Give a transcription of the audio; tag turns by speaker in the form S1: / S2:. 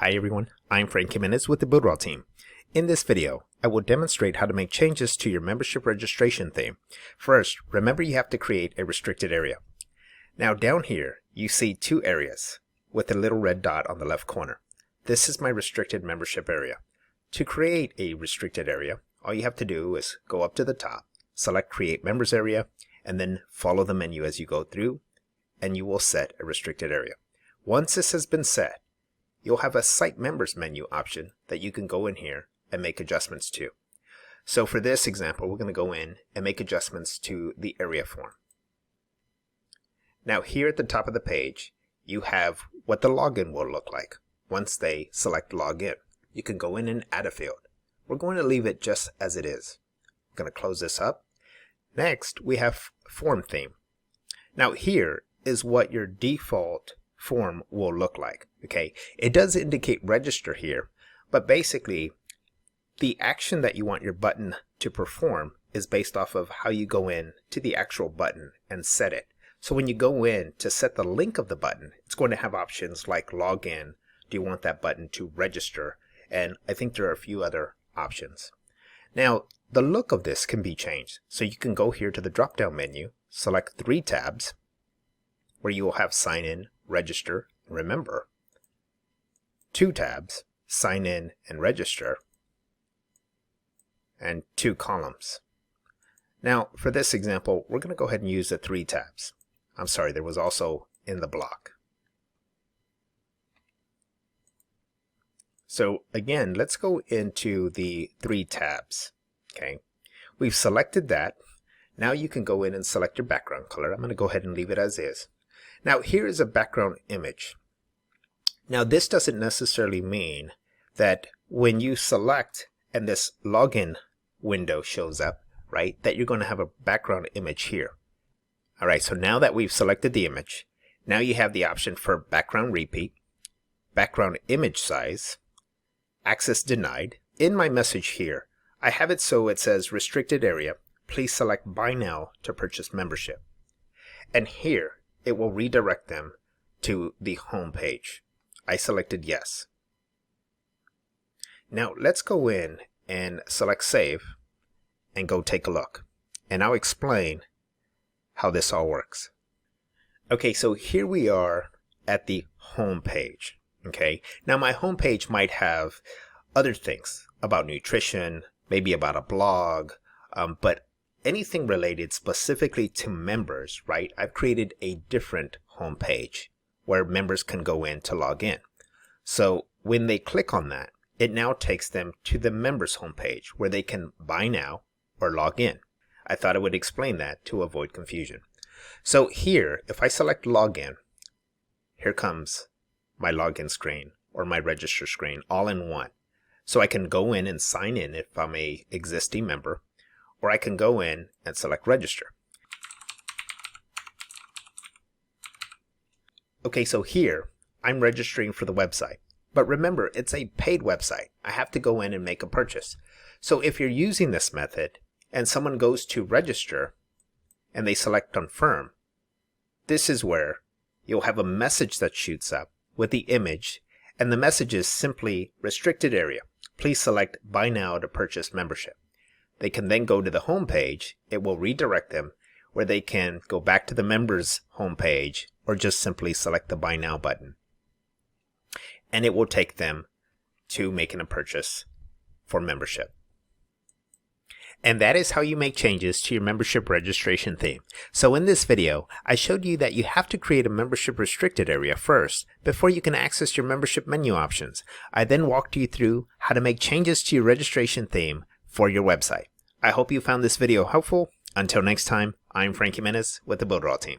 S1: Hi everyone, I'm Frank Jimenez with the Builderall team. In this video, I will demonstrate how to make changes to your membership registration theme. First, remember you have to create a restricted area. Now down here, you see two areas with a little red dot on the left corner. This is my restricted membership area. To create a restricted area, all you have to do is go up to the top, select Create Members Area, and then follow the menu as you go through, and you will set a restricted area. Once this has been set, you'll have a Site Members menu option that you can go in here and make adjustments to. So for this example, we're going to go in and make adjustments to the area form. Now here at the top of the page, you have what the login will look like. Once they select Login, you can go in and add a field. We're going to leave it just as it is. I'm going to close this up. Next, we have Form Theme. Now here is what your default form will look like. Okay, it does indicate register here, but basically the action that you want your button to perform is based off of how you go in to the actual button and set it. So when you go in to set the link of the button, it's going to have options like login. Do you want that button to register? And I think there are a few other options. Now the look of this can be changed. So you can go here to the drop down menu, select 3 tabs where you will have sign in, register, and remember. 2 tabs, sign in and register, and 2 columns. Now for this example, we're going to go ahead and use the 3 tabs. I'm sorry, there was also in the block. So again, let's go into the 3 tabs. Okay, we've selected that. Now you can go in and select your background color. I'm going to go ahead and leave it as is. Now here is a background image. Now this doesn't necessarily mean that when you select and this login window shows up, right, that you're going to have a background image here. All right, so now that we've selected the image, now you have the option for background repeat, background image size, access denied. In my message here, I have it so it says restricted area. Please select buy now to purchase membership. And here it will redirect them to the home page. I selected yes. Now let's go in and select save and go take a look. And I'll explain how this all works. Okay, so here we are at the home page. Okay, now my home page might have other things about nutrition, maybe about a blog, but anything related specifically to members, right? I've created a different home page where members can go in to log in. So when they click on that, it now takes them to the members homepage where they can buy now or log in. I thought I would explain that to avoid confusion. So here, if I select login, here comes my login screen or my register screen all in one. So I can go in and sign in if I'm a existing member, or I can go in and select register. Okay, so here I'm registering for the website. But remember, it's a paid website. I have to go in and make a purchase. So if you're using this method and someone goes to register and they select confirm, this is where you'll have a message that shoots up with the image, and the message is simply restricted area. Please select buy now to purchase membership. They can then go to the home page. It will redirect them where they can go back to the members home page or just simply select the buy now button. And it will take them to making a purchase for membership. And that is how you make changes to your membership registration theme. So in this video, I showed you that you have to create a membership restricted area first before you can access your membership menu options. I then walked you through how to make changes to your registration theme for your website. I hope you found this video helpful. Until next time, I'm Frank Jimenez with the Builderall team.